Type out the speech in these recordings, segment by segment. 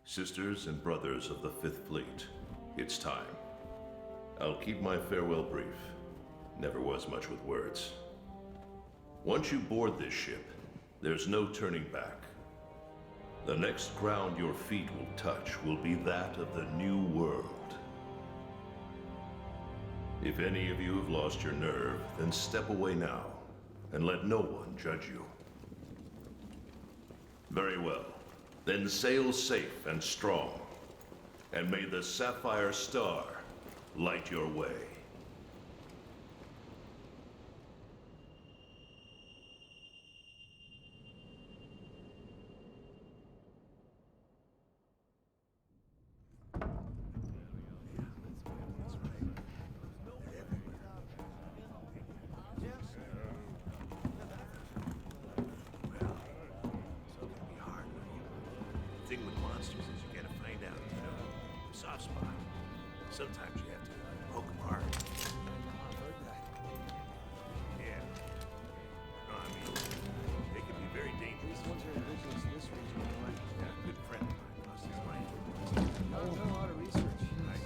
Sisters and brothers of the Fifth Fleet, it's time. I'll keep my farewell brief. Never was much with words. Once you board this ship, there's no turning back. The next ground your feet will touch will be that of the New World. If any of you have lost your nerve, then step away now, and let no one judge you. Very well. Then sail safe and strong, and may the Sapphire Star light your way. Thing with monsters is you gotta find out, you know, the soft spot. Sometimes you have to poke them hard. Yeah. No, I mean, they can be very dangerous. These ones are indigenous to this region, right? Yeah, a good friend of mine lost his mind. I've done a lot of research. Nice.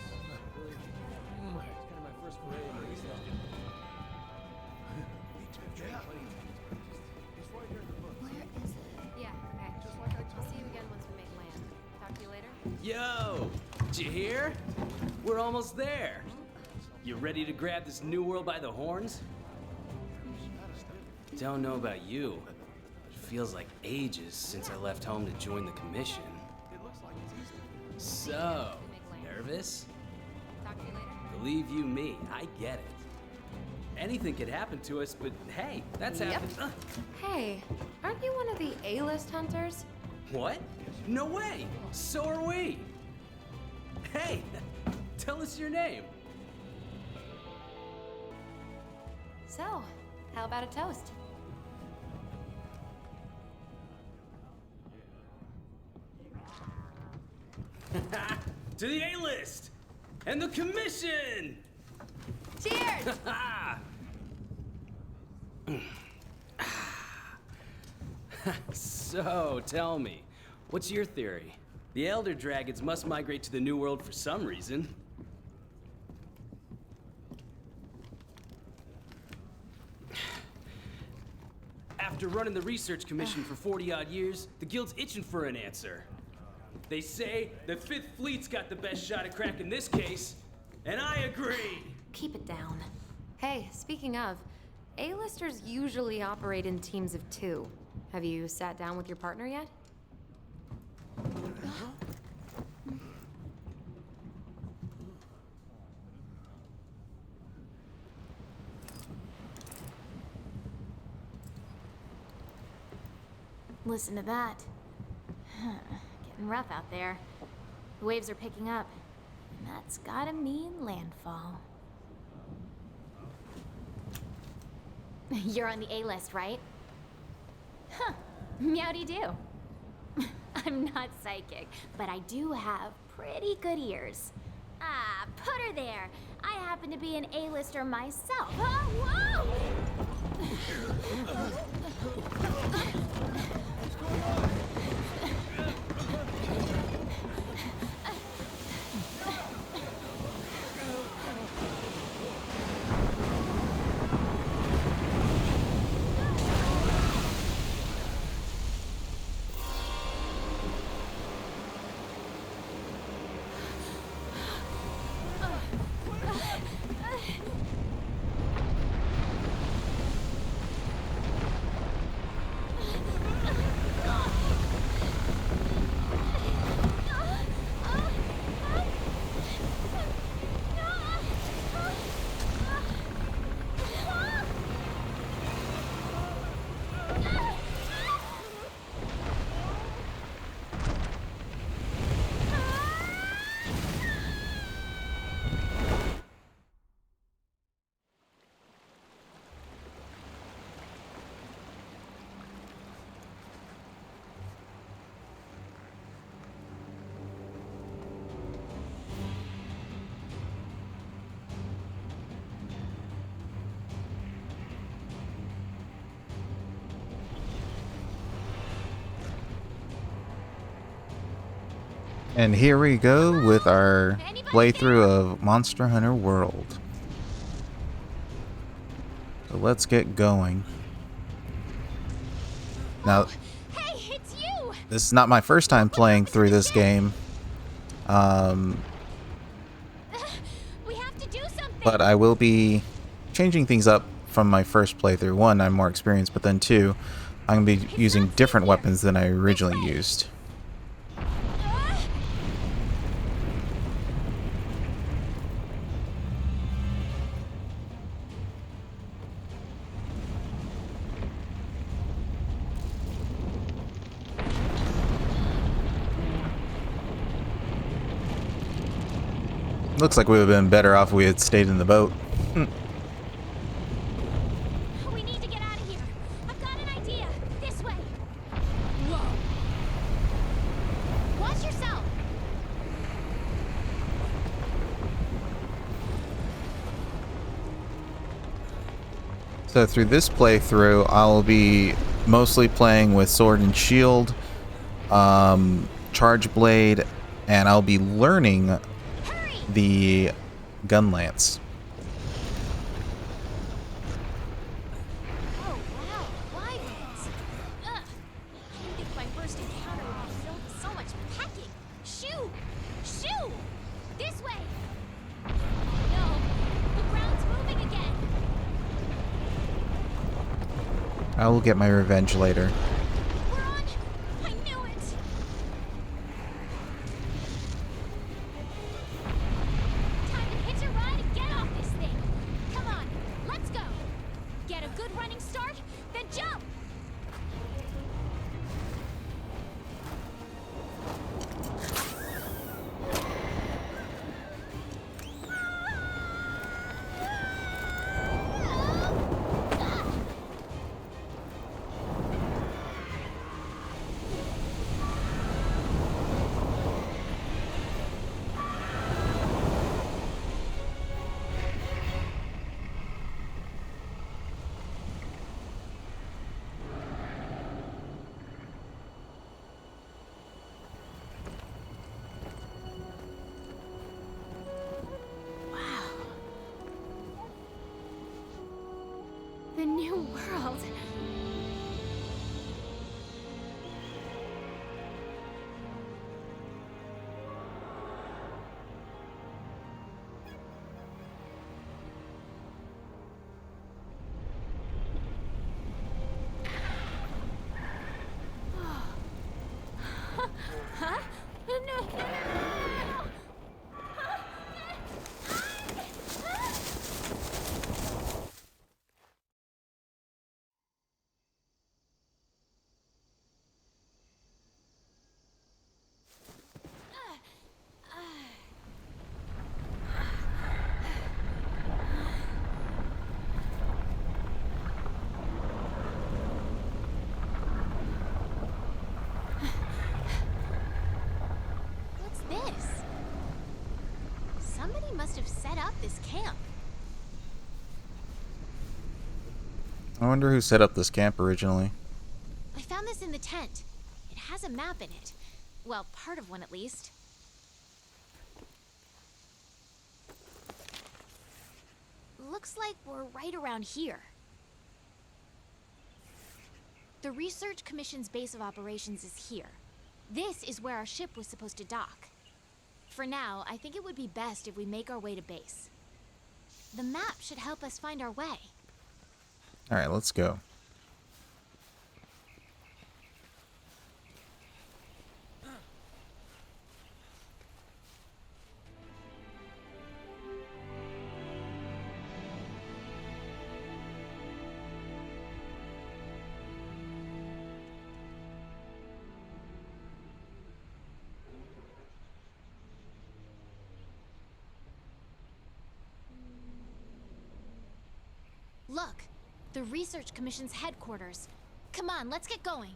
Really, it's kind of my first foray into this stuff. Yeah. He's right here in the book. Where is it? Yeah, okay. I'll see you again once we make land. Talk to you later. Yo! Did you hear? We're almost there. You ready to grab this new world by the horns? Don't know about you. It feels like ages since I left home to join the commission. So, nervous? Talk to you later. Believe you me, I get it. Anything could happen to us, but hey, that's Yep. happened. Hey, aren't you one of the A-list hunters? What? No way! So are we! Hey! Tell us your name! So, how about a toast? To the A-list! And the commission! Cheers! So, tell me, what's your theory? The Elder Dragons must migrate to the New World for some reason. After running the research commission for 40-odd years, the Guild's itching for an answer. They say the Fifth Fleet's got the best shot at cracking this case, and I agree! Keep it down. Hey, speaking of, A-listers usually operate in teams of 2. Have you sat down with your partner yet? Listen to that. Getting rough out there. The waves are picking up. And that's gotta mean landfall. You're on the A-list, right? Huh. Meowdy-do. I'm not psychic, but I do have pretty good ears. Ah, put her there. I happen to be an A-lister myself. Oh, whoa! And here we go with our playthrough of Monster Hunter World. So let's get going. Now, Hey, it's you! this is not my first time playing through this game, We have to do something! but I will be changing things up from my first playthrough. One, I'm more experienced, but then two, I'm going to be using different weapons than I originally used. Looks like we would have been better off if we had stayed in the boat. We need to get out of here. I've got an idea. This way. Whoa! Watch yourself. So through this playthrough, I'll be mostly playing with Sword and Shield, Charge Blade, and I'll be learning Hurry! the Gunlance. Oh, wow. Wyverns. Ugh. I didn't think my first encounter would be filled with so much packing. Shoo! Shoo! This way! No. The ground's moving again. I will get my revenge later. We're on. I knew it. Time to hitch a ride and get off this thing. Come on, let's go. Get a good running start, then jump. The new world. Huh? No. What's this? Somebody must have set up this camp. I wonder who set up this camp originally. I found this in the tent. It has a map in it. Well, part of one at least. Looks like we're right around here. The Research Commission's base of operations is here. This is where our ship was supposed to dock. For now, I think it would be best if we make our way to base. The map should help us find our way. Alright, let's go. Look, the Research Commission's headquarters. Come on, let's get going.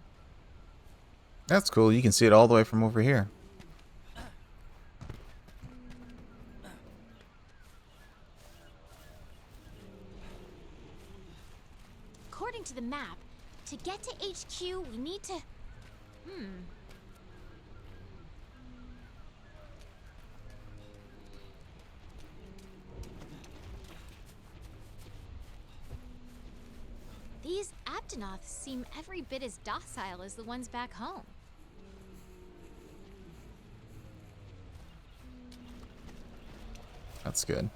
That's cool. You can see it all the way from over here. According to the map, to get to HQ, we need to... Astronaut seem every bit as docile as the ones back home. That's good.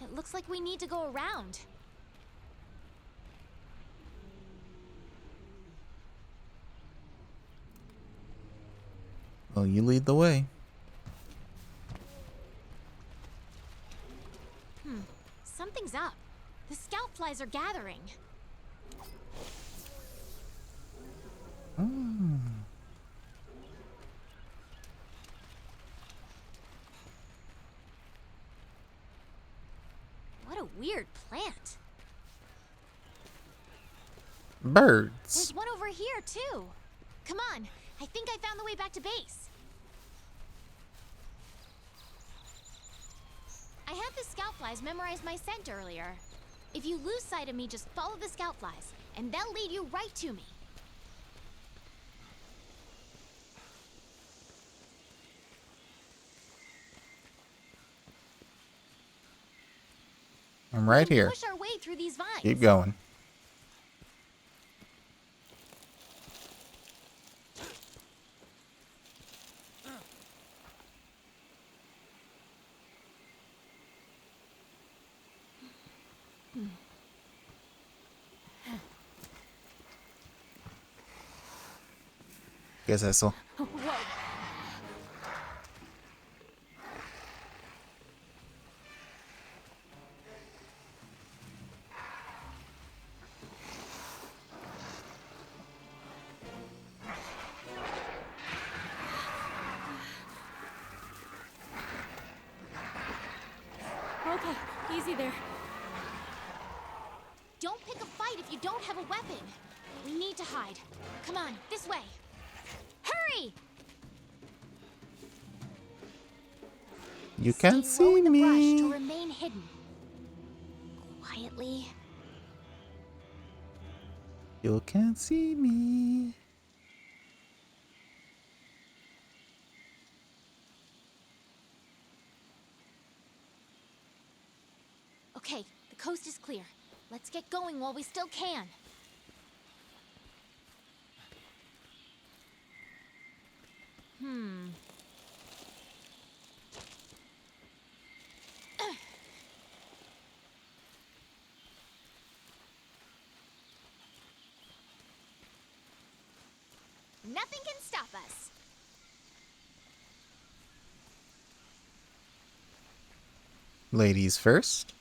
It looks like we need to go around. Well, you lead the way. Something's up. The scout flies are gathering. What a weird plant. Birds. There's one over here, too. Come on, I think I found the way back to base. I had the scout flies memorize my scent earlier. If you lose sight of me, just follow the scout flies, and they'll lead you right to me. I'm right We can here. push our way through these vines. Keep going. Guess Cecil. Whoa. Okay, easy there. Don't pick a fight if you don't have a weapon. We need to hide. Come on, this way. Hurry! You can't Stay low see in the brush to me. remain hidden. Quietly. You can't see me. Okay, the coast is clear. Let's get going while we still can. Nothing can stop us. Ladies first.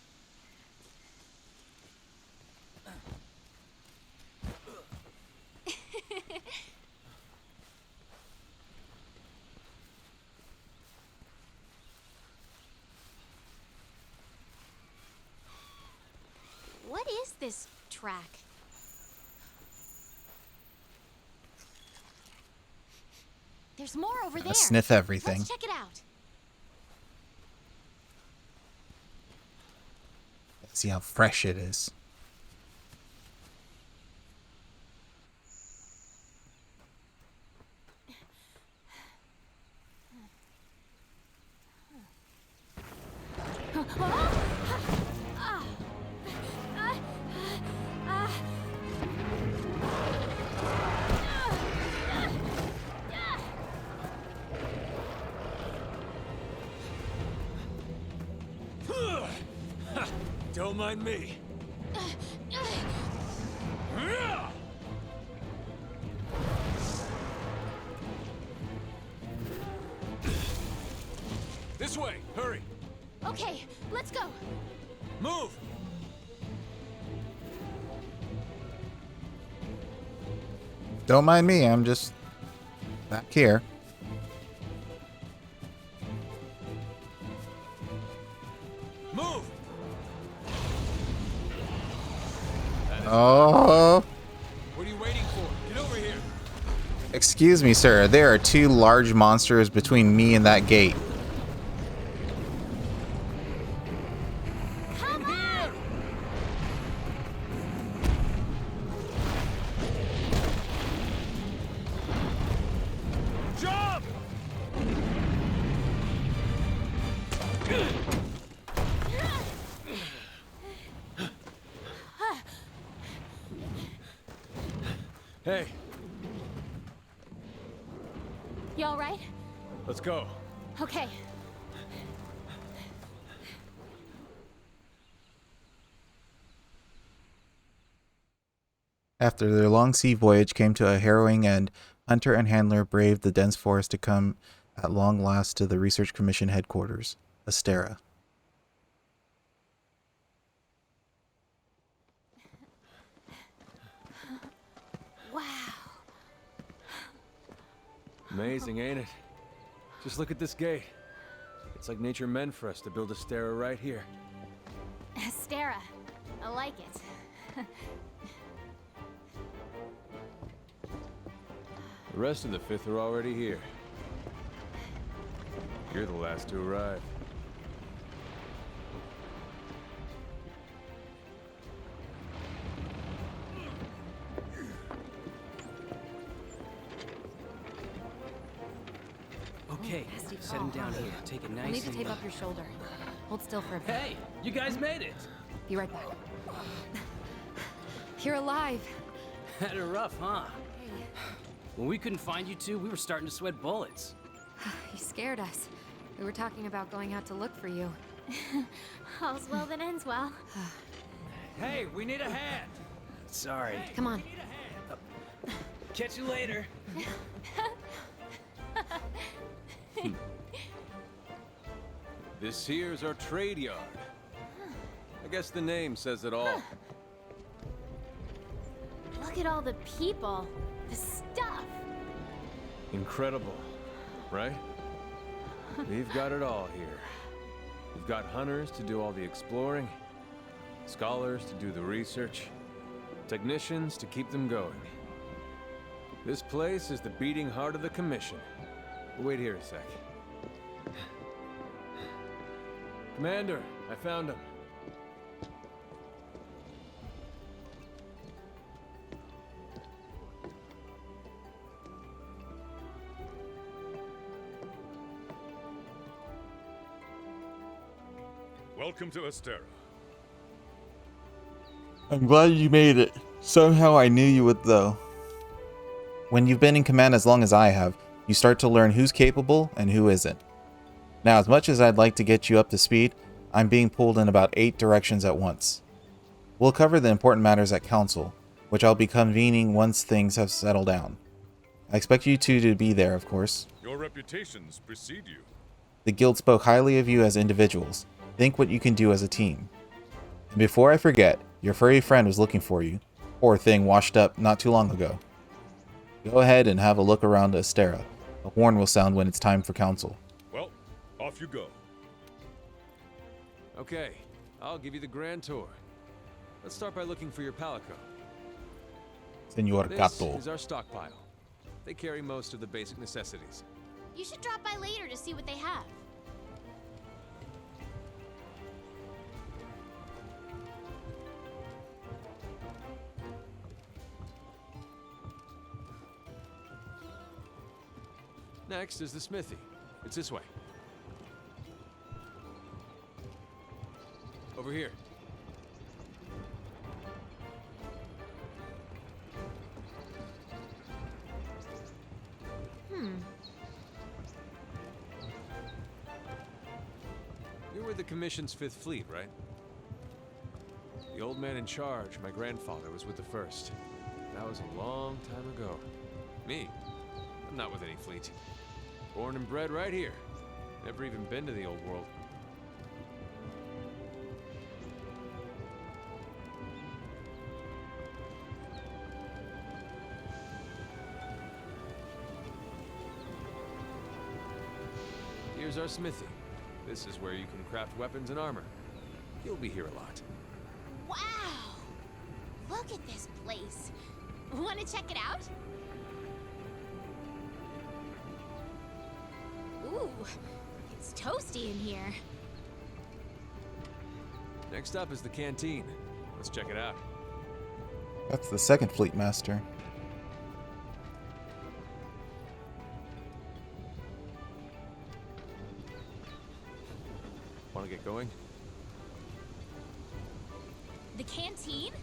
What is this track? There's more over there. Sniff everything. Let's check it out. See how fresh it is. Don't mind me. This way, hurry. Okay, let's go. Move. Don't mind me, I'm just back here. Move. Oh, What are you waiting for? Get over here. excuse me, sir. There are two large monsters between me and that gate. Come on! Jump! Hey, You all right? let's go. Okay. After their long sea voyage came to a harrowing end, Hunter and Handler braved the dense forest to come at long last to the Research Commission headquarters, Astera. Wow. Amazing, ain't it? Just look at this gate. It's like nature meant for us to build a Astera right here. Astera. I like it. The rest of the Fifth are already here. You're the last to arrive. Okay, Nasty set him fall. down here. Take it I'll nice need to and tape up your shoulder. Hold still for a bit. Hey, you guys made it. Be right back. You're alive. Had it rough, huh? Hey, When we couldn't find you two, we were starting to sweat bullets. you scared us. We were talking about going out to look for you. All's well that ends well. Hey, we need a hand! Sorry. Come on. Catch you later. This here's our trade yard. I guess the name says it all. Look at all the people. The stuff. Incredible, right? We've got it all here. We've got hunters to do all the exploring, scholars to do the research, technicians to keep them going. This place is the beating heart of the Commission. Wait here a sec. Commander, I found him. Welcome to Astera. I'm glad you made it. Somehow I knew you would, though. When you've been in command as long as I have, you start to learn who's capable and who isn't. Now, as much as I'd like to get you up to speed, I'm being pulled in about 8 directions at once. We'll cover the important matters at Council, which I'll be convening once things have settled down. I expect you two to be there, of course. Your reputations precede you. The guild spoke highly of you as individuals. Think what you can do as a team. And before I forget, your furry friend was looking for you. Poor thing washed up not too long ago. Go ahead and have a look around Astera. A horn will sound when it's time for council. Well, off you go. Okay, I'll give you the grand tour. Let's start by looking for your Palico. Senor This Gato. is our stockpile. They carry most of the basic necessities. You should drop by later to see what they have. Next is the smithy. It's this way. Over here. You're with the Commission's 5th Fleet, right? The old man in charge, my grandfather, was with the 1st. That was a long time ago. Me? I'm not with any fleet. Born and bred right here. Never even been to the old world. Here's our smithy. This is where you can craft weapons and armor. You'll be here a lot. Wow! Look at this place. Want to check it out? Ooh, it's toasty in here. Next up is the canteen. Let's check it out. That's the 2nd Fleet Master. Want to get going? The canteen?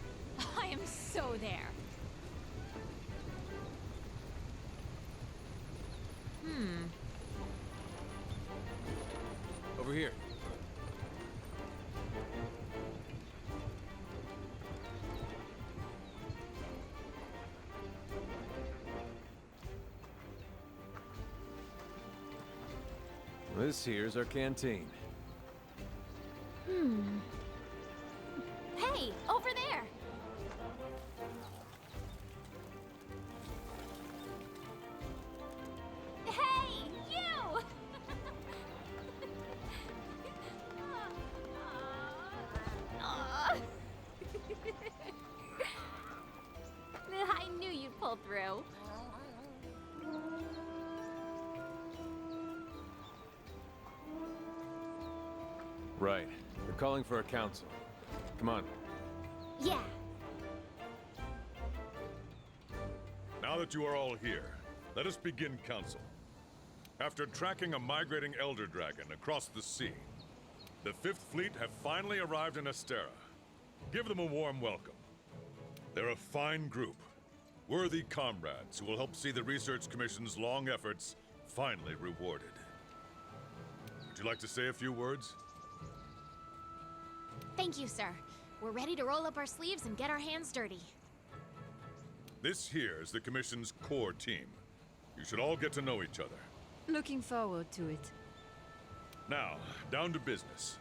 I am so there. Over here. This here's our canteen. Hey, over there! Hey, you! Aw. I knew you'd pull through. Right. They're calling for a council. Come on. Yeah. Now that you are all here, let us begin council. After tracking a migrating Elder Dragon across the sea, the Fifth Fleet have finally arrived in Astera. Give them a warm welcome. They're a fine group, worthy comrades who will help see the Research Commission's long efforts finally rewarded. Would you like to say a few words? Thank you, sir. We're ready to roll up our sleeves and get our hands dirty. This here is the Commission's core team. You should all get to know each other. Looking forward to it. Now, down to business.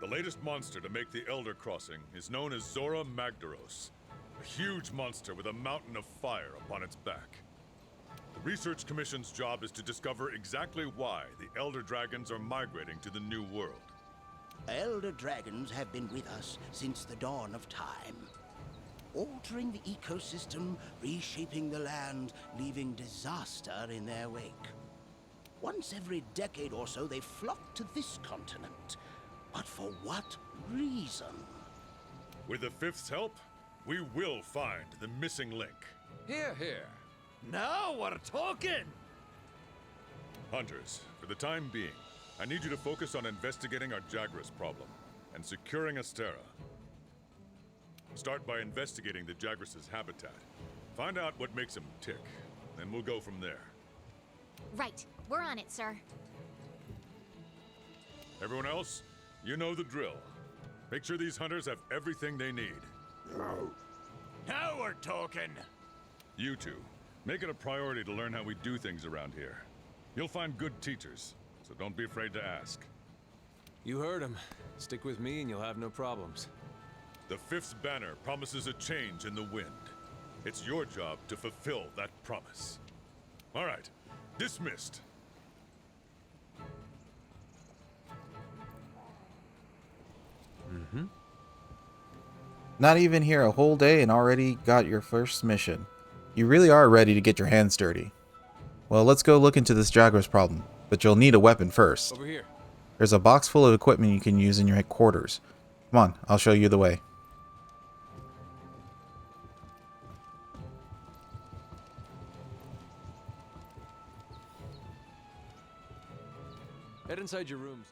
The latest monster to make the Elder Crossing is known as Zora Magdaros, a huge monster with a mountain of fire upon its back. The Research Commission's job is to discover exactly why the Elder Dragons are migrating to the New World. Elder dragons have been with us since the dawn of time, altering the ecosystem, reshaping the land, leaving disaster in their wake. Once every decade or so, they flock to this continent. But for what reason? With the Fifth's help, we will find the missing link. Here, here. Now we're talking! Hunters, for the time being, I need you to focus on investigating our Jagras problem and securing Astera. Start by investigating the Jagras' habitat. Find out what makes them tick, then we'll go from there. Right. We're on it, sir. Everyone else, you know the drill. Make sure these hunters have everything they need. Now we're talking! You two, make it a priority to learn how we do things around here. You'll find good teachers, so don't be afraid to ask. You heard him. Stick with me and you'll have no problems. The Fifth's banner promises a change in the wind. It's your job to fulfill that promise. All right, dismissed. Not even here a whole day and already got your first mission. You really are ready to get your hands dirty. Well, let's go look into this Jagras problem, but you'll need a weapon first. Over here. There's a box full of equipment you can use in your headquarters. Come on, I'll show you the way. Head inside your rooms.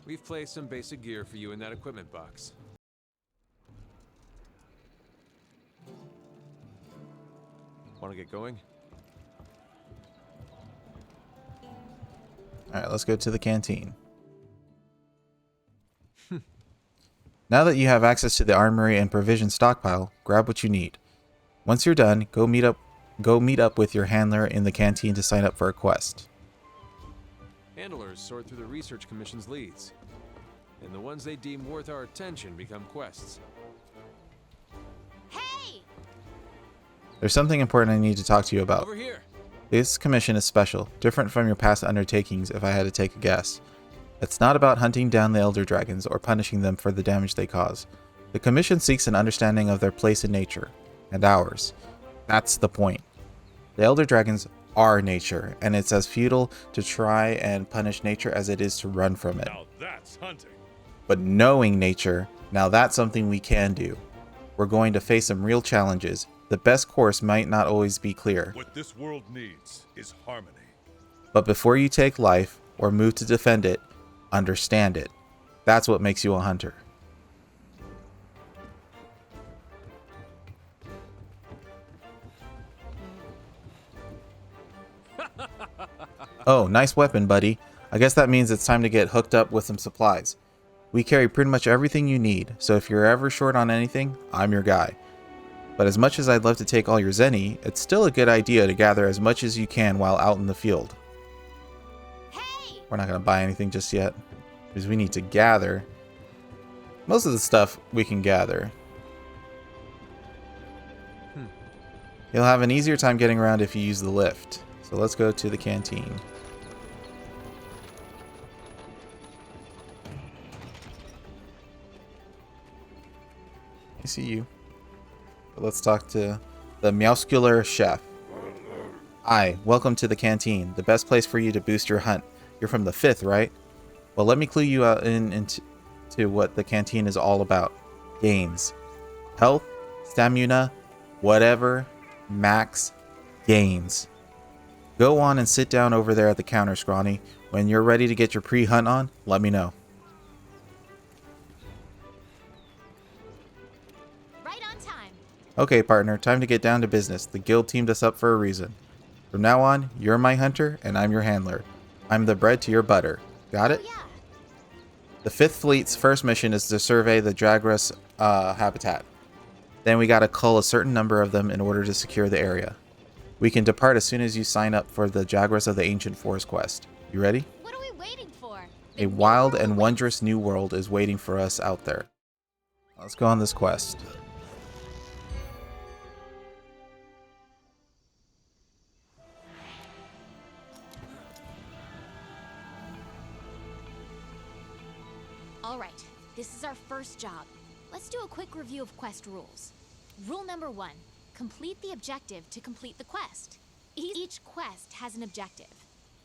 We've placed some basic gear for you in that equipment box. Want to get going? Alright, let's go to the canteen. Now that you have access to the armory and provision stockpile, grab what you need. Once you're done, go meet up with your handler in the canteen to sign up for a quest. Handlers sort through the Research Commission's leads, and the ones they deem worth our attention become quests. Hey! There's something important I need to talk to you about. Over here. This commission is special, different from your past undertakings if I had to take a guess. It's not about hunting down the Elder Dragons or punishing them for the damage they cause. The commission seeks an understanding of their place in nature, and ours. That's the point. The Elder Dragons are nature, and it's as futile to try and punish nature as it is to run from it. Now that's hunting. But knowing nature, now that's something we can do. we're going to face some real challenges. The best course might not always be clear. What this world needs is harmony. But before you take life or move to defend it, understand it. That's what makes you a hunter. Oh, nice weapon, buddy. I guess that means it's time to get hooked up with some supplies. We carry pretty much everything you need, so if you're ever short on anything, I'm your guy. But as much as I'd love to take all your zenny, it's still a good idea to gather as much as you can while out in the field. Hey! We're not going to buy anything just yet, because we need to gather. Most of the stuff we can gather. You'll have an easier time getting around if you use the lift. So let's go to the canteen. I see you. But let's talk to the muscular chef. Hi, welcome to the canteen, the best place for you to boost your hunt. You're from the 5th, right? Well, let me clue you out into what the canteen is all about. Gains. Health, stamina, whatever, max, gains. Go on and sit down over there at the counter, Scrawny. When you're ready to get your pre-hunt on, let me know. Right on time. Okay, partner, time to get down to business. The guild teamed us up for a reason. From now on, you're my hunter, and I'm your handler. I'm the bread to your butter. Got it? Oh, yeah. The 5th Fleet's first mission is to survey the Jaguars habitat. Then we gotta cull a certain number of them in order to secure the area. We can depart as soon as you sign up for the Jaguars of the Ancient Forest quest. You ready? What are we waiting for? A wild and wondrous new world is waiting for us out there. Let's go on this quest. All right, this is our first job. Let's do a quick review of quest rules. Rule number 1, complete the objective to complete the quest. Each quest has an objective.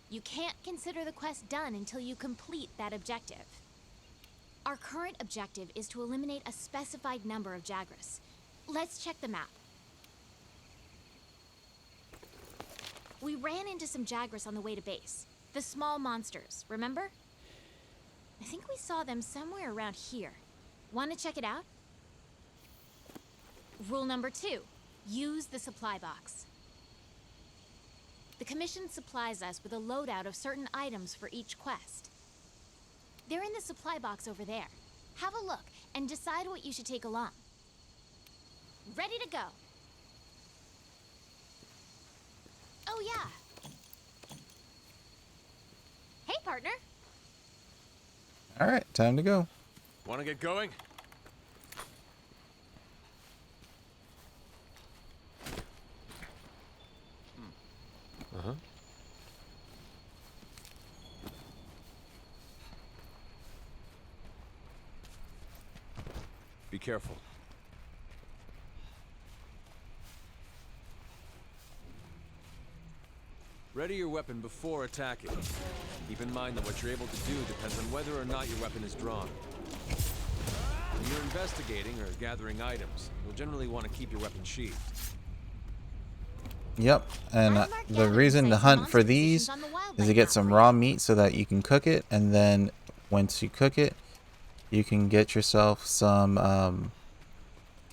You can't consider the quest done until you complete that objective. Our current objective is to eliminate a specified number of Jaguars. Let's check the map. We ran into some Jaguars on the way to base. The small monsters, remember? I think we saw them somewhere around here. Want to check it out? Rule number 2, use the supply box. The Commission supplies us with a loadout of certain items for each quest. They're in the supply box over there. Have a look and decide what you should take along. Ready to go. Oh yeah. Hey, partner. Alright, time to go. Want to get going? Uh-huh. Be careful. Ready your weapon before attacking. Keep in mind that what you're able to do depends on whether or not your weapon is drawn. When you're investigating or gathering items, you'll generally want to keep your weapon sheathed. Yep, and the reason to hunt for these is to get some raw meat so that you can cook it, and then once you cook it, you can get yourself some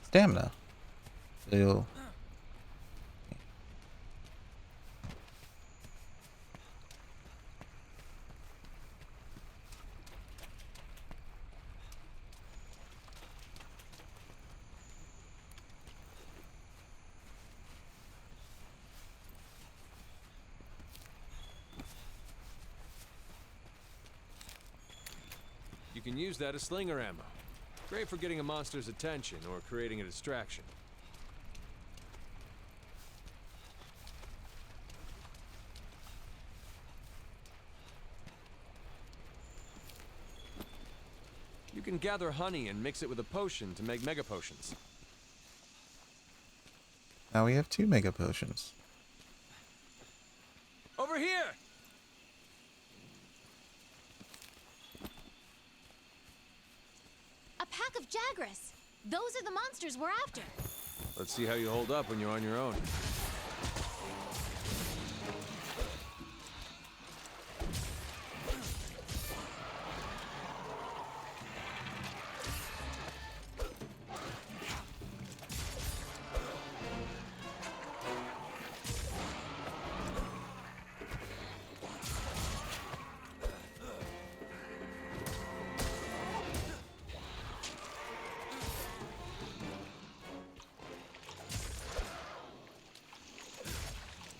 stamina. So You can use that as slinger ammo. Great for getting a monster's attention or creating a distraction. You can gather honey and mix it with a potion to make mega potions. now we have 2 mega potions. Over here! A pack of Jaguars. Those are the monsters we're after. Let's see how you hold up when you're on your own.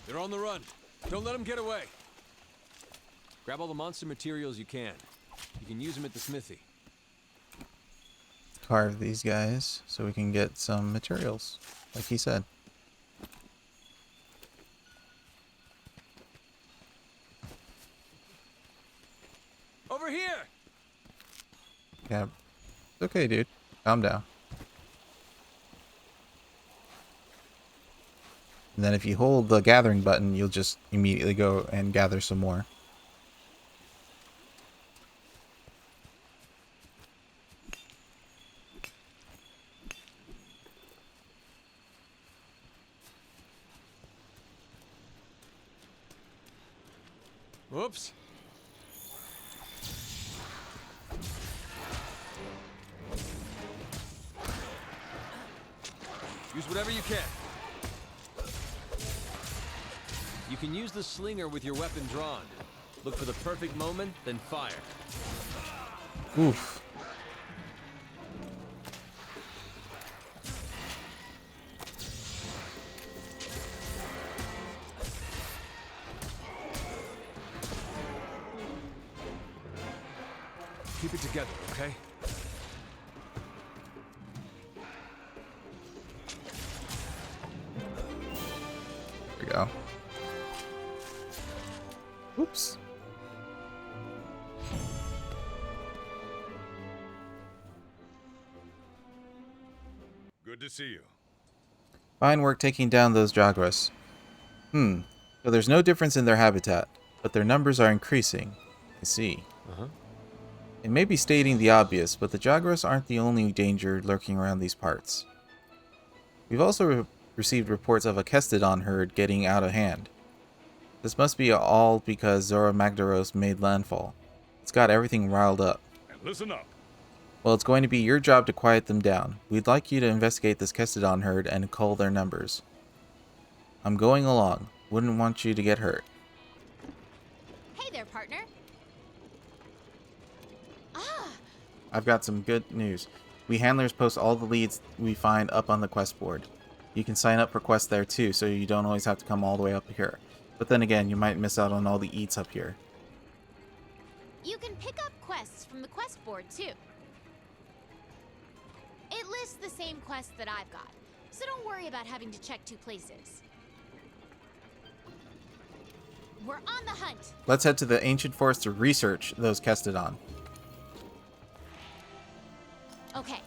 They're on the run. Don't let them get away. Grab all the monster materials you can. You can use them at the smithy. Carve these guys so we can get some materials, like he said. Over here! Yeah. It's okay, dude. Calm down. And then if you hold the gathering button, you'll just immediately go and gather some more. Whoops. Use whatever you can. You can use the slinger with your weapon drawn. Look for the perfect moment, then fire. Oof. Keep it together, okay? There we go. Oops. Good to see you. Fine work taking down those Jagras. So there's no difference in their habitat, but their numbers are increasing. I see. It may be stating the obvious, but the Jagras aren't the only danger lurking around these parts. We've also received reports of a Kestodon herd getting out of hand. This must be all because Zora Magdaros made landfall. It's got everything riled up. And listen up. Well, it's going to be your job to quiet them down. We'd like you to investigate this Kestodon herd and cull their numbers. I'm going along. Wouldn't want you to get hurt. Hey there, partner. I've got some good news. We handlers post all the leads we find up on the quest board. You can sign up for quests there too, so you don't always have to come all the way up here. But then again, you might miss out on all the eats up here. You can pick up quests from the quest board too. It lists the same quests that I've got, so don't worry about having to check two places. We're on the hunt. Let's head to the ancient forest to research those Kestodon. Okay,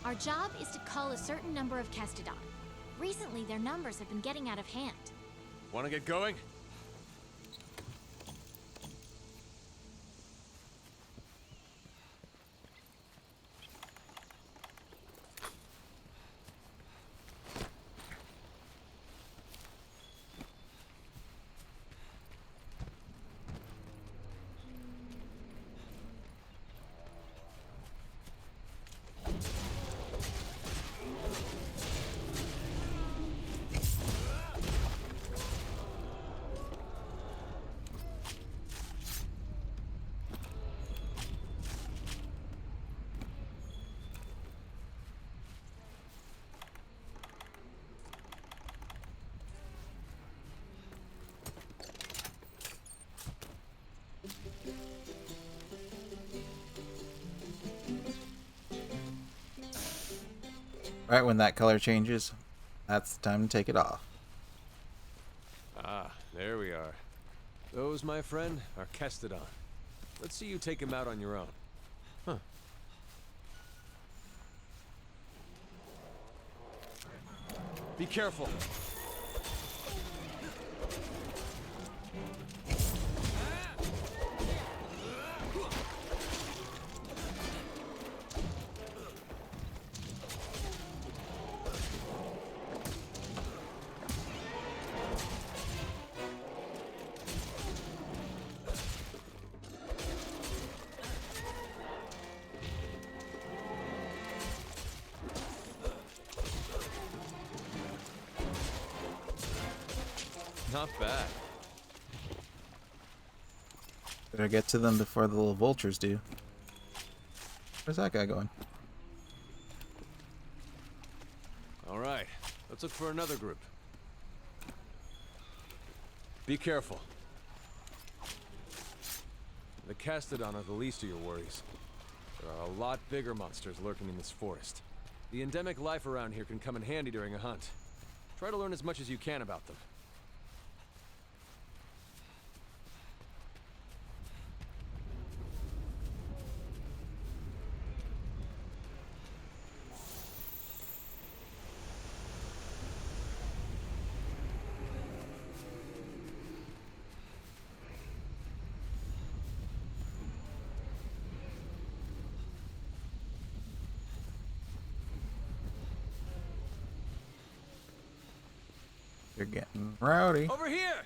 our job is to cull a certain number of Kestodon. Recently, their numbers have been getting out of hand. Want to get going? Right when that color changes, that's the time to take it off. Ah, there we are. Those, my friend, are Kestodon. Let's see you take him out on your own. Huh. Be careful. Not bad. Better get to them before the little vultures do. Where's that guy going? All right, let's look for another group. Be careful. The Castodon are the least of your worries. There are a lot bigger monsters lurking in this forest. The endemic life around here can come in handy during a hunt. Try to learn as much as you can about them. You're getting rowdy. Over here!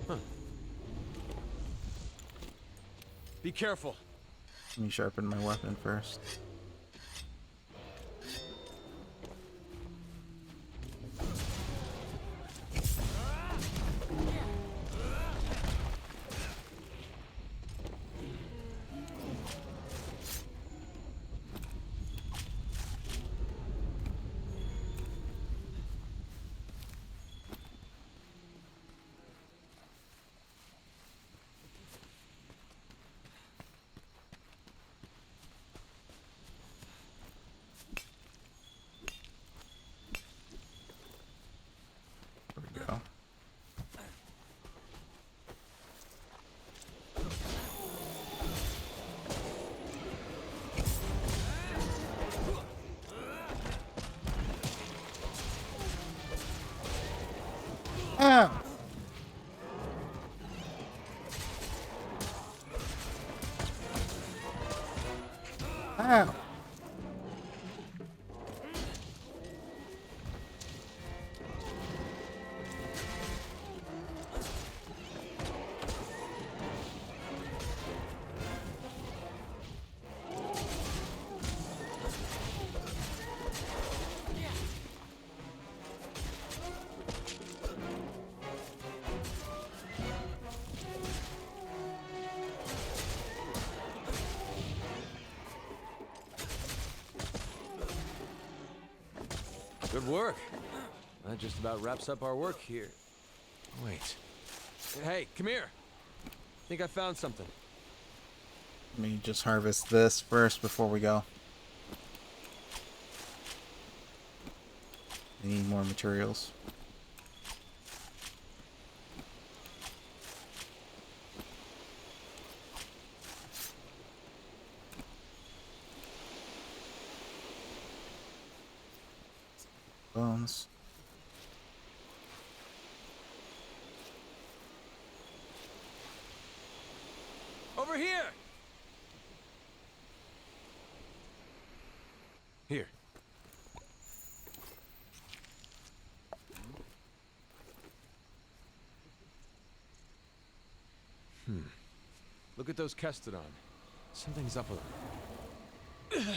Huh. Be careful. Let me sharpen my weapon first. Ow! Ow! Good work. That just about wraps up our work here. Wait. Hey, come here. I think I found something. Let me just harvest this first before we go. Need more materials. Bones. Over here! Here. Look at those Castodon. Something's up with them.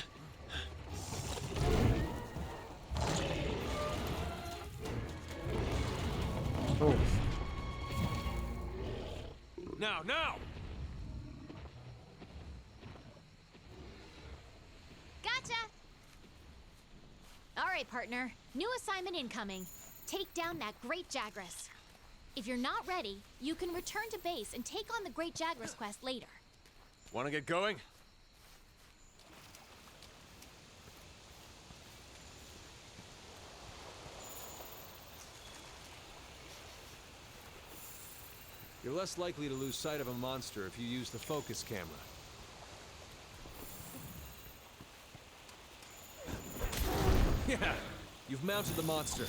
Oh. Now! Gotcha! All right, partner. New assignment incoming. Take down that Great Jagras. If you're not ready, you can return to base and take on the Great Jagras quest later. Wanna get going? You're less likely to lose sight of a monster if you use the focus camera. Yeah! You've mounted the monster.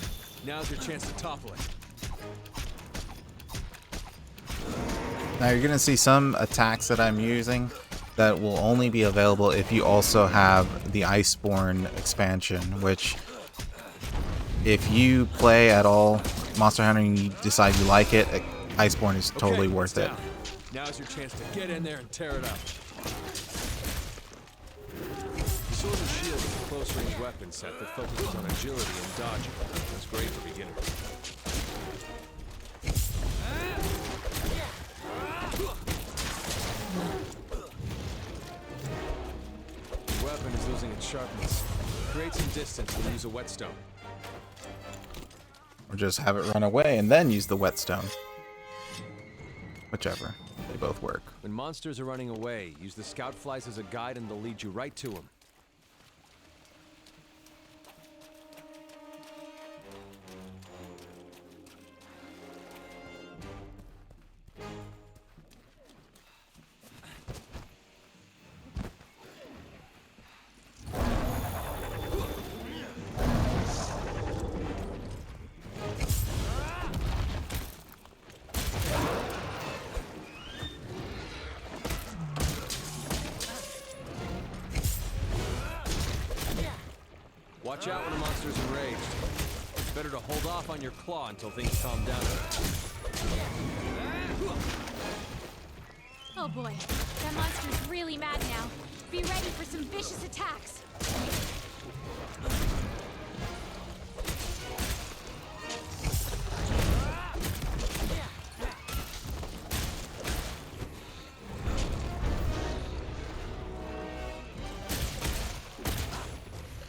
Now's your chance to topple it. Now you're gonna see some attacks that I'm using that will only be available if you also have the Iceborne expansion, which if you play at all Monster Hunter and you decide you like it, Iceborne is totally worth it. Now's your chance to get in there and tear it up. The Sword and Shield is a close-range weapon set that focuses on agility and dodging. It's great for beginners. The weapon is losing its sharpness. Create some distance and use a whetstone. Or just have it run away and then use the whetstone. Whichever. They both work. When monsters are running away, use the scout flies as a guide and they'll lead you right to them. Watch out when a monster's enraged. It's better to hold off on your claw until things calm down. Oh boy, that monster's really mad now. Be ready for some vicious attacks.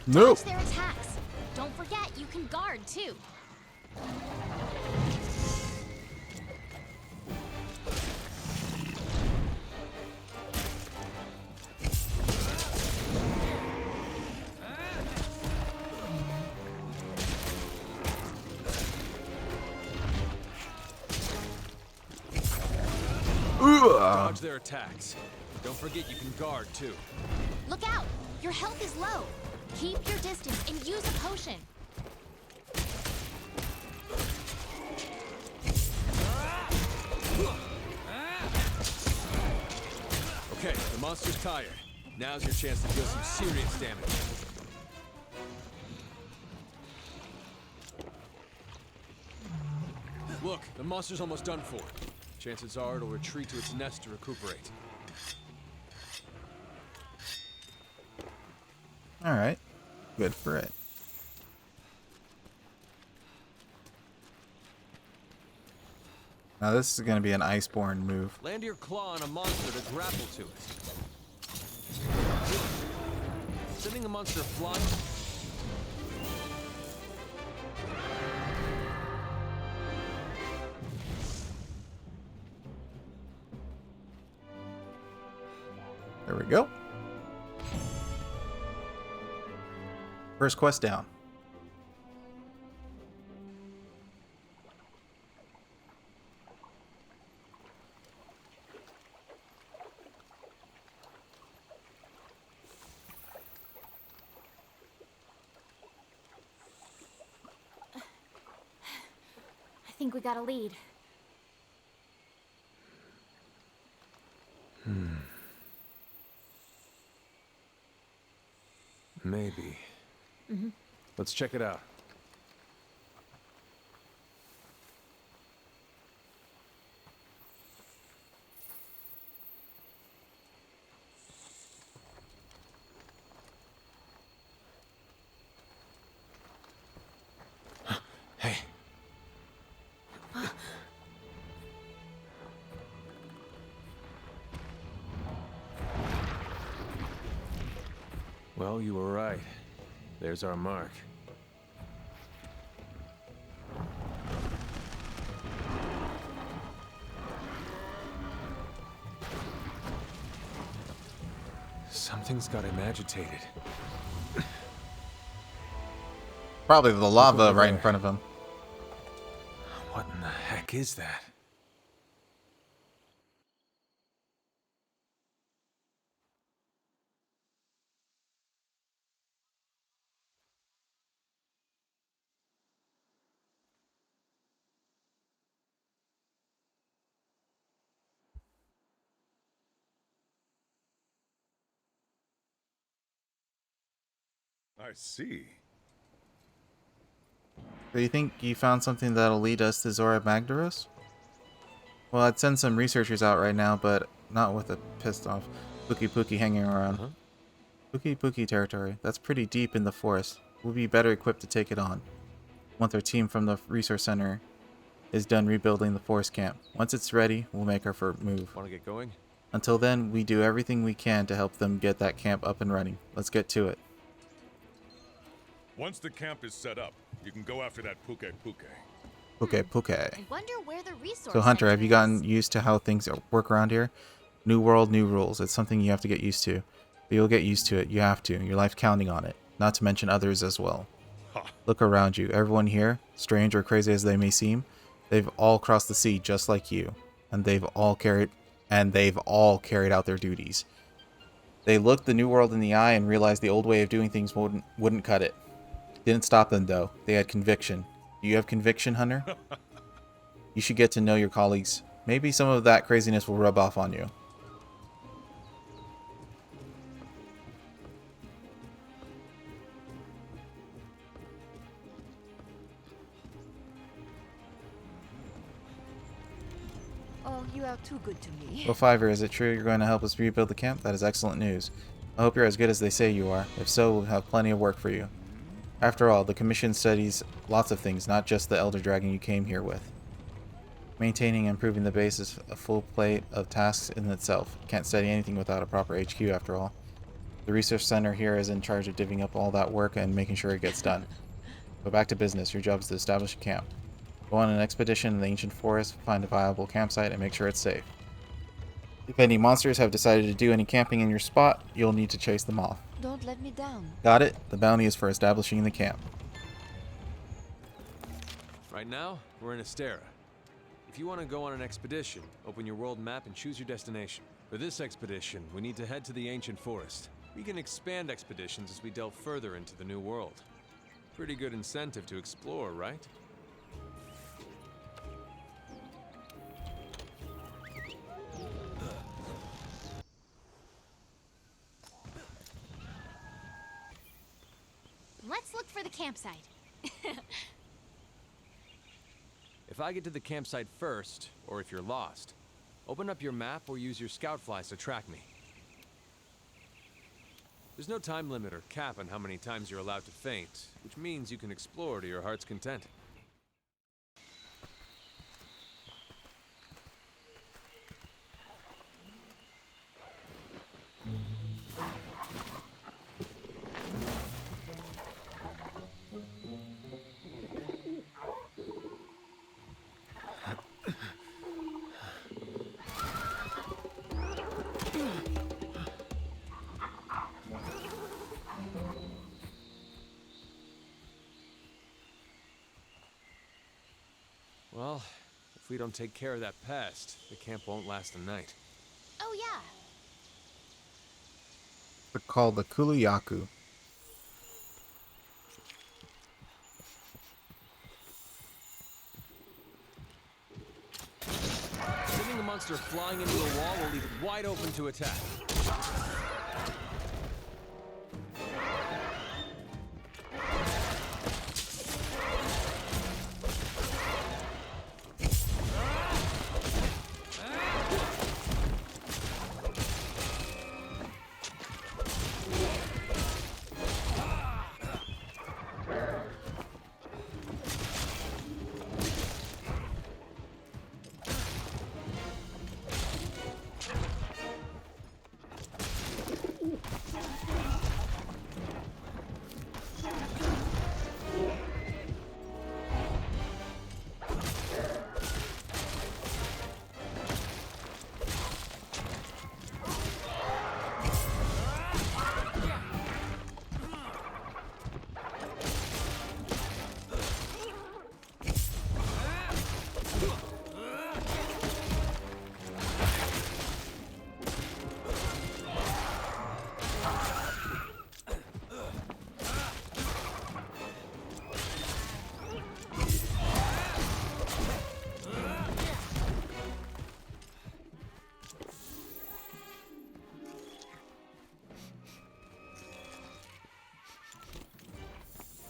Nope. Dodge their attacks. Don't forget, you can guard too. Dodge their attacks. Don't forget you can guard too. Look out! Your health is low. Keep your distance and use a potion. Okay, the monster's tired. Now's your chance to deal some serious damage. Look, the monster's almost done for. Chances are it'll retreat to its nest to recuperate. Alright. Good for it. Now this is going to be an Iceborne move. Land your claw on a monster to grapple to it. Sending a monster flying. There we go. First quest down. I think we got a lead. Maybe. Let's check it out. Hey. Well, you were right. There's our mark. Something's got him agitated. Probably the lava right in front of him. What in the heck is that? I see. Do you think you found something that'll lead us to Zora Magdaros? Well, I'd send some researchers out right now, but not with a pissed off Pookie Pookie hanging around. Pookie Pookie territory. That's pretty deep in the forest. We'll be better equipped to take it on. Once our team from the resource center is done rebuilding the forest camp. Once it's ready, we'll make our first move. Want to get going? Until then, we do everything we can to help them get that camp up and running. Let's get to it. Once the camp is set up, you can go after that Puke Puke. Puke Puke. I wonder where the resource So Hunter, have you center gotten used to how things work around here? New world, new rules. It's something you have to get used to. But you'll get used to it. You have to. Your life's counting on it. Not to mention others as well. Look around you. Everyone here, strange or crazy as they may seem, they've all crossed the sea just like you. And they've all carried out their duties. They looked the new world in the eye and realized the old way of doing things wouldn't cut it. Didn't stop them though. They had conviction. Do you have conviction, Hunter? You should get to know your colleagues. Maybe some of that craziness will rub off on you. Oh, you are too good to me. Well, Fiver, is it true you're going to help us rebuild the camp? That is excellent news. I hope you're as good as they say you are. If so, we'll have plenty of work for you. After all, the Commission studies lots of things, not just the Elder Dragon you came here with. Maintaining and improving the base is a full plate of tasks in itself. Can't study anything without a proper HQ, after all. The research center here is in charge of divvying up all that work and making sure it gets done. But back to business. Your job is to establish a camp. Go on an expedition in the ancient forest, find a viable campsite, and make sure it's safe. If any monsters have decided to do any camping in your spot, you'll need to chase them off. Don't let me down. Got it? The bounty is for establishing the camp. Right now, we're in Astera. If you want to go on an expedition, open your world map and choose your destination. For this expedition, we need to head to the ancient forest. We can expand expeditions as we delve further into the new world. Pretty good incentive to explore, right? Let's look for the campsite. If I get to the campsite first, or if you're lost, open up your map or use your scout flies to track me. There's no time limit or cap on how many times you're allowed to faint, which means you can explore to your heart's content. Well, if we don't take care of that pest, the camp won't last a night. Oh yeah. They're called the Kuluyaku. Sending a monster flying into a wall will leave it wide open to attack.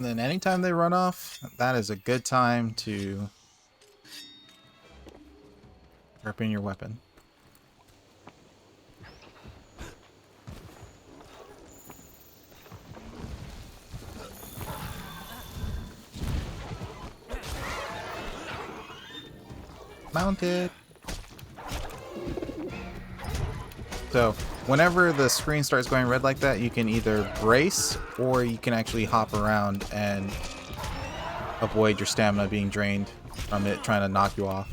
And then anytime they run off, that is a good time to sharpen your weapon. Mounted. So whenever the screen starts going red like that, you can either brace or you can actually hop around and avoid your stamina being drained from it trying to knock you off.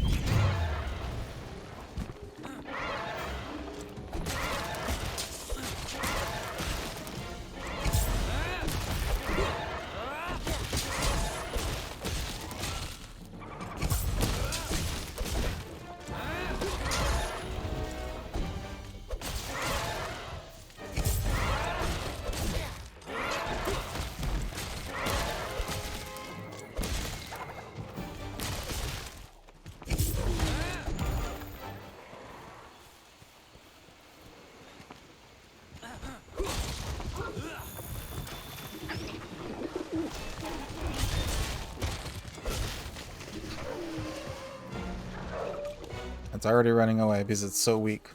It's already running away because it's so weak.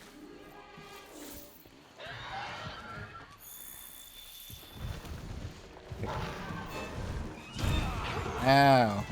Ow.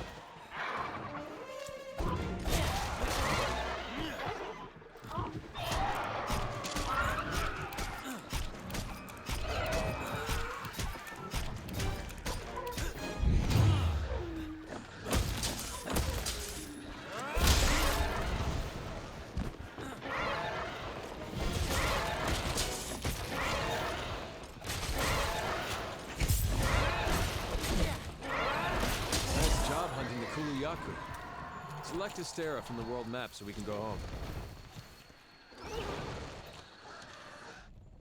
Select Astera from the world map so we can go home.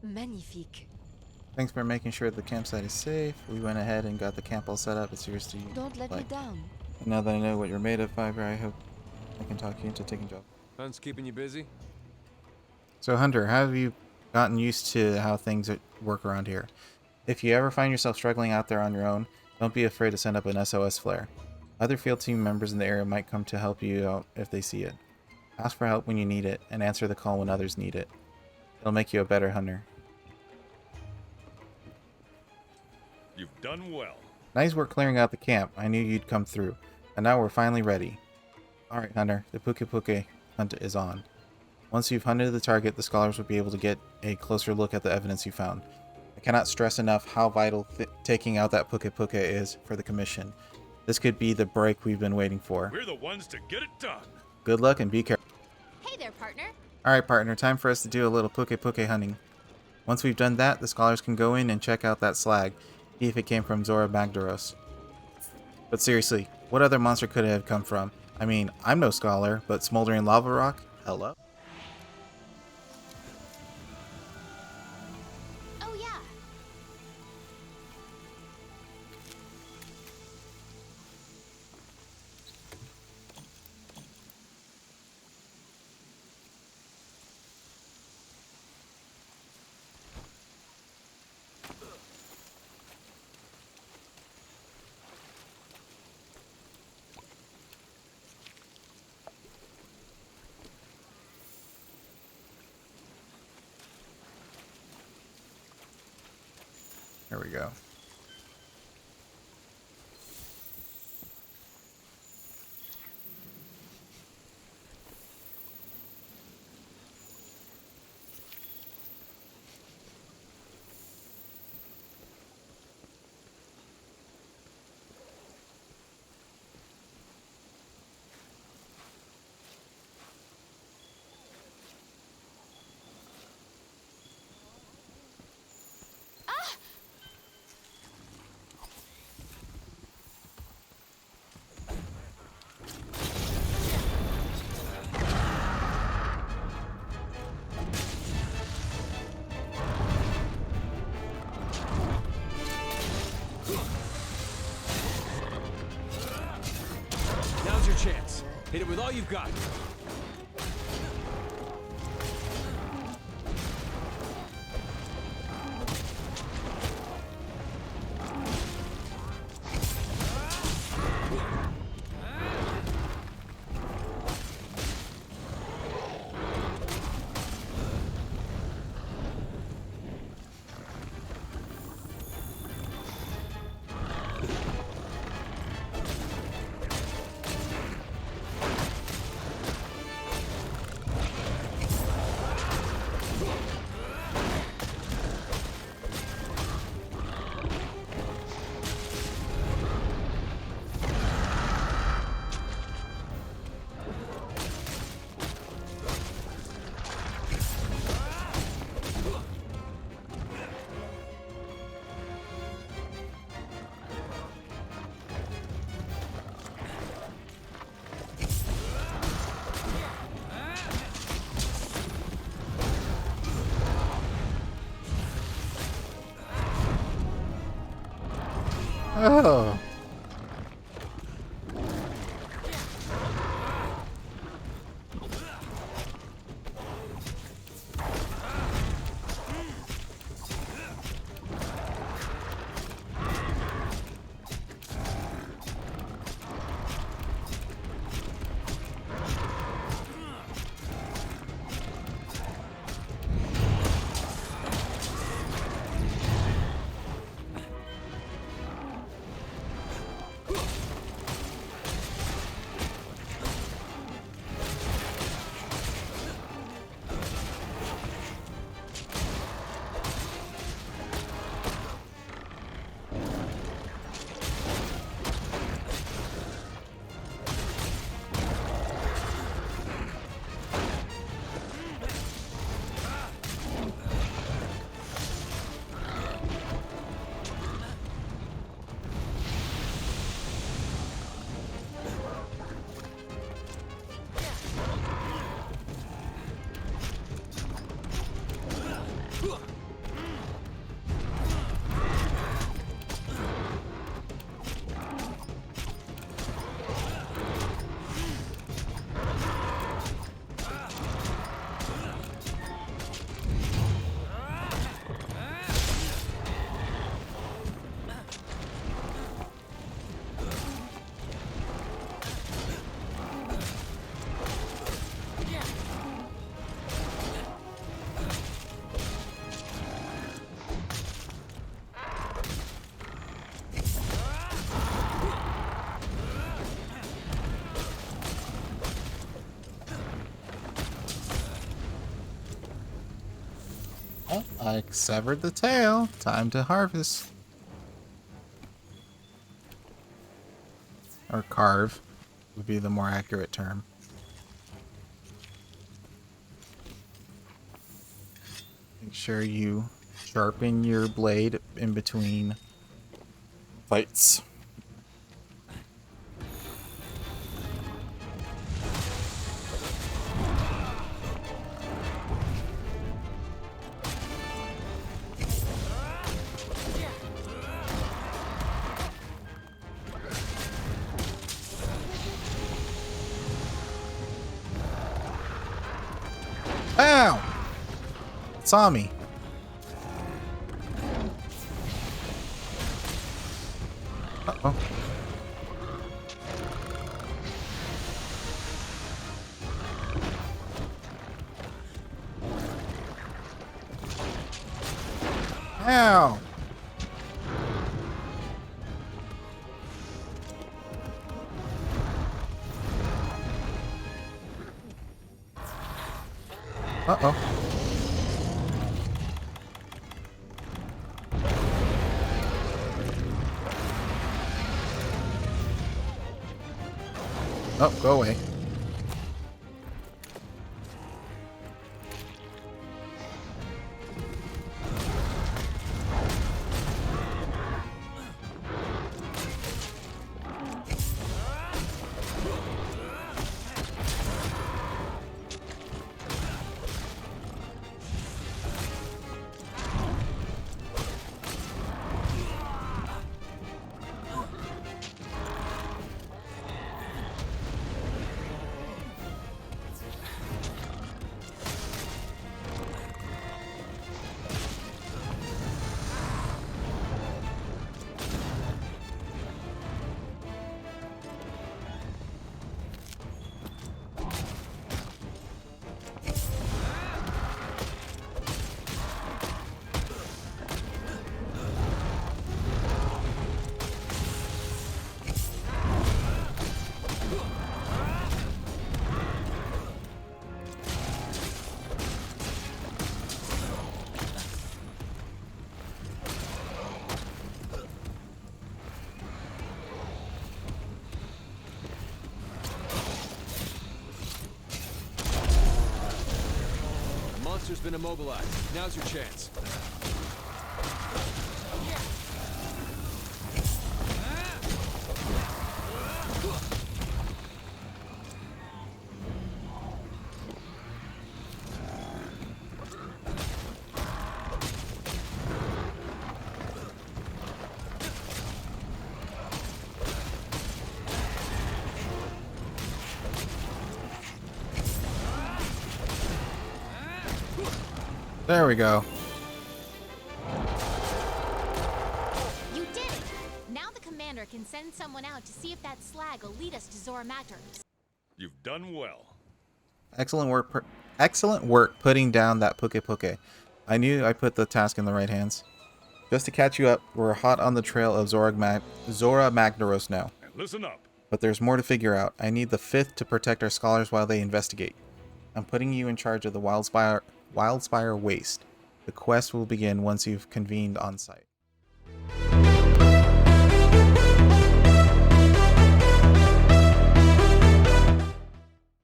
Magnifique. Thanks for making sure the campsite is safe. We went ahead and got the camp all set up. It's yours to use. Don't let me down. And now that I know what you're made of, Fiber, I hope I can talk you into taking a job. Hunt's keeping you busy? So, Hunter, how have you gotten used to how things work around here? If you ever find yourself struggling out there on your own, don't be afraid to send up an SOS flare. Other field team members in the area might come to help you out if they see it. Ask for help when you need it, and answer the call when others need it. It'll make you a better hunter. You've done well. Nice work clearing out the camp. I knew you'd come through. And now we're finally ready. Alright, Hunter, the Puke Puke hunt is on. Once you've hunted the target, the scholars will be able to get a closer look at the evidence you found. I cannot stress enough how vital taking out that Puke Puke is for the commission. This could be the break we've been waiting for. We're the ones to get it done. Good luck and be careful. Hey there, partner. Alright, partner, time for us to do a little Puke Puke hunting. Once we've done that, the scholars can go in and check out that slag, see if it came from Zora Magdaros. But seriously, what other monster could it have come from? I mean, I'm no scholar, but smoldering lava rock? Hello? Oh, yeah. There we go. Now's your chance. Hit it with all you've got. Oh. Oh, I severed the tail. Time to harvest. Or carve would be the more accurate term. Make sure you sharpen your blade in between fights. Ow! It saw me. Uh-oh. Ow! Uh-oh. Oh, go away. Monster's been immobilized. Now's your chance. There we go. You did it! Now the commander can send someone out to see if that slag will lead us to Zora Magdaros. You've done well. Excellent work. Excellent work putting down that Puke Puke. I knew I put the task in the right hands. Just to catch you up, we're hot on the trail of Zora Magdaros now. And listen up. But there's more to figure out. I need the 5th to protect our scholars while they investigate. I'm putting you in charge of the Wildspire Waste. The quest will begin once you've convened on site.